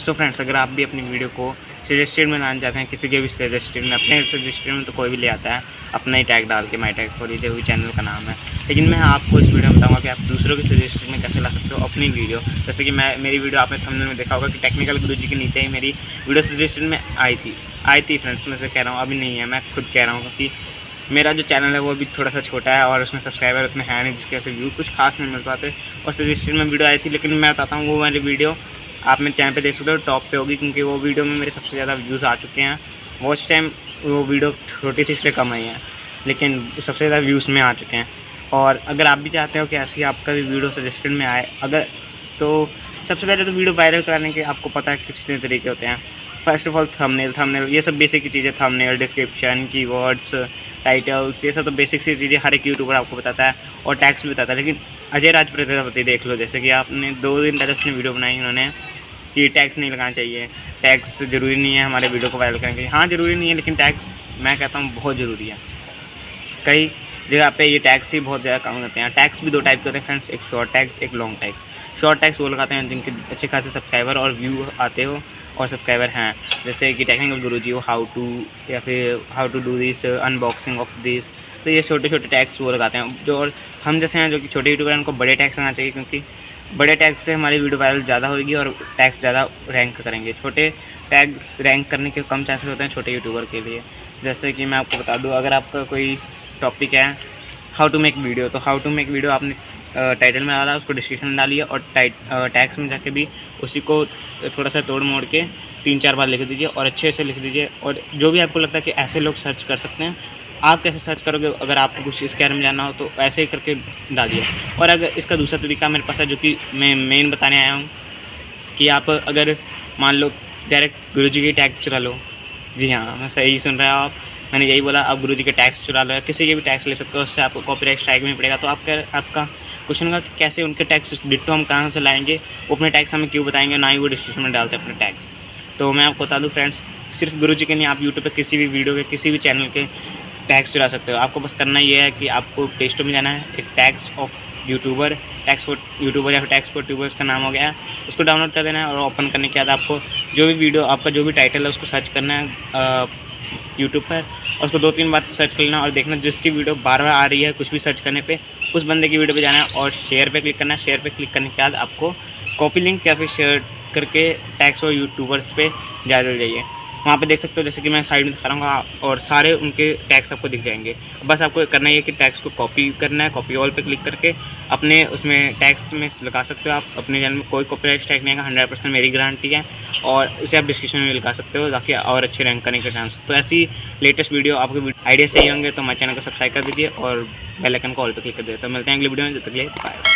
So friends, अगर आप भी अपनी वीडियो को सजेस्टेड में लाना चाहते हैं, किसी के भी सजेस्टेड में, अपने सजेस्टेड में तो कोई भी ले आता है अपना ही टैग डाल के, माई टैग फॉर जो भी चैनल का नाम है। लेकिन मैं आपको इस वीडियो में बताऊंगा कि आप दूसरों के सजेस्टेड में कैसे ला सकते हो अपनी वीडियो। जैसे कि मेरी वीडियो आपने थंबनेल में देखा होगा कि टेक्निकल गुरुजी के नीचे ही मेरी वीडियो सजेस्टेड में आई थी फ्रेंड्स। मैं से कह रहा हूँ, अभी नहीं है, मैं खुद कह रहा हूँ कि मेरा जो चैनल है वो अभी थोड़ा सा छोटा है और उसमें सब्सक्राइबर उतने हैं नहीं, जिसकी वजह से व्यू कुछ खास नहीं मिल पाते। और सजेस्टेड में वीडियो आई थी, लेकिन मैं बताता हूँ वो वाली वीडियो आप मेरे चैनल पे देख सकते हो, टॉप पे होगी, क्योंकि वो वीडियो में मेरे सबसे ज़्यादा व्यूज़ आ चुके हैं। वॉच टाइम वो वीडियो छोटी थी इसलिए कम आई है, लेकिन सबसे ज़्यादा व्यूज़ में आ चुके हैं। और अगर आप भी चाहते हो कि ऐसी आपका भी वीडियो सजेस्टेड में आए, अगर तो सबसे पहले तो वीडियो वायरल कराने के आपको पता है कितने तरीके होते हैं। फर्स्ट ऑफ ऑल थंबनेल ये सब बेसिक की चीज़ें, थंबनेल, डिस्क्रिप्शन, कीवर्ड्स, टाइटल्स, ये सब तो बेसिक सी चीज़ें हर एक यूट्यूबर आपको बताता है और टैग्स भी बताता है। लेकिन अजय राज प्रजापति देख लो, जैसे कि आपने 2 दिन पहले उसने वीडियो बनाई उन्होंने कि टैग्स नहीं लगाना चाहिए, टैग्स ज़रूरी नहीं है हमारे वीडियो को वायरल करने के लिए। हाँ, ज़रूरी नहीं है, लेकिन टैग्स मैं कहता हूँ बहुत ज़रूरी है। कई जगह पे ये टैग्स ही बहुत ज़्यादा काम करते हैं। टैग्स भी 2 टाइप के होते हैं फ्रेंड्स, एक शॉर्ट टैग्स, एक लॉन्ग टैग्स। शॉर्ट टैग्स वो लगाते हैं जिनके अच्छे खासे सब्सक्राइबर और व्यू आते हो और सब्सक्राइबर हैं, जैसे कि टेक्निकल गुरुजी हो, हाउ टू, या फिर how to do this, unboxing of this. तो ये छोटे छोटे टैग्स वो लगाते हैं। जो और हम जैसे हैं जो कि छोटे यूट्यूबर हैं, उनको बड़े टैग्स लगाना चाहिए, क्योंकि बड़े टैग्स से हमारी वीडियो वायरल ज़्यादा होगी और टैग्स ज़्यादा रैंक करेंगे। छोटे टैग्स रैंक करने के कम चांसेस होते हैं छोटे यूट्यूबर के लिए। जैसे कि मैं आपको बता दूँ, अगर आपका कोई टॉपिक है हाउ टू मेक वीडियो, तो हाउ टू मेक वीडियो आपने टाइटल में डाला, उसको डिस्क्रिप्शन में डालिए और टैग्स में जाके भी उसी को थोड़ा सा तोड़ मोड़ के 3-4 बार लिख दीजिए और अच्छे से लिख दीजिए। और जो भी आपको लगता है कि ऐसे लोग सर्च कर सकते हैं, आप कैसे सर्च करोगे, अगर आपको कुछ इसके बारे में जानना हो तो ऐसे ही करके डालिए। और अगर इसका दूसरा तरीका मेरे पास है, जो कि मैं मेन बताने आया हूँ, कि आप अगर मान लो डायरेक्ट गुरुजी की टैग चुरा लो। जी हाँ, मैं सही सुन रहे हो आप, मैंने यही बोला। आप गुरुजी के टैग्स चुरा लो या किसी के भी टैग्स ले सकते हो, उससे आपको कॉपीराइट स्ट्राइक नहीं पड़ेगा। तो आपका क्वेश्चन होगा कि कैसे उनके टैग्स डिट्टो हम कहाँ से लाएंगे, वो अपने टैग्स हमें क्यों बताएंगे, ना ही वो डिस्क्रिप्शन में डालते हैं अपने टैग्स। तो मैं आपको बता दूं फ्रेंड्स, सिर्फ गुरुजी के नहीं, आप यूट्यूब पे किसी भी वीडियो के, किसी भी चैनल के टैग्स चुरा सकते हो। आपको बस करना ये है कि आपको प्ले स्टोर में जाना है, एक tags of YouTuber, tags for YouTuber या फिर टैग्स फॉर ट्यूबर्स का नाम हो गया है, उसको डाउनलोड कर देना है। और ओपन करने के बाद आपको जो भी वीडियो, आपका जो भी टाइटल है, उसको सर्च करना है यूट्यूब पर, और उसको 2-3 बार सर्च कर लेना और देखना जिसकी वीडियो बार-बार आ रही है कुछ भी सर्च करने पे, उस बंदे की वीडियो पे जाना है और शेयर पे क्लिक करना है। शेयर पे क्लिक करने के बाद आपको कॉपी लिंक या फिर शेयर करके टैग्स और यूट्यूबर्स पे जा जाइए। वहाँ पे देख सकते हो, जैसे कि मैं साइड में दिखा रहा हूँ, और सारे उनके टैग्स आपको दिख जाएंगे। बस आपको करना ये कि टैग्स को कॉपी करना है, कॉपी ऑल पे क्लिक करके अपने उसमें टैग्स में लगा सकते हो। आप अपने चैनल में कोई कॉपीराइट स्ट्राइक नहीं आएगा, 100% मेरी गारंटी है। और इसे आप डिस्क्रिप्शन में लगा सकते हो ताकि और अच्छे रैंक करने के चांस। तो ऐसी लेटेस्ट वीडियो आपको आइडिया चाहिए होंगे तो हमारे चैनल को सब्सक्राइब कर दीजिए और बेल आइकन को ऑल पे क्लिक कर दीजिए। तो मिलते हैं अगली वीडियो में, जब तक के लिए बाय।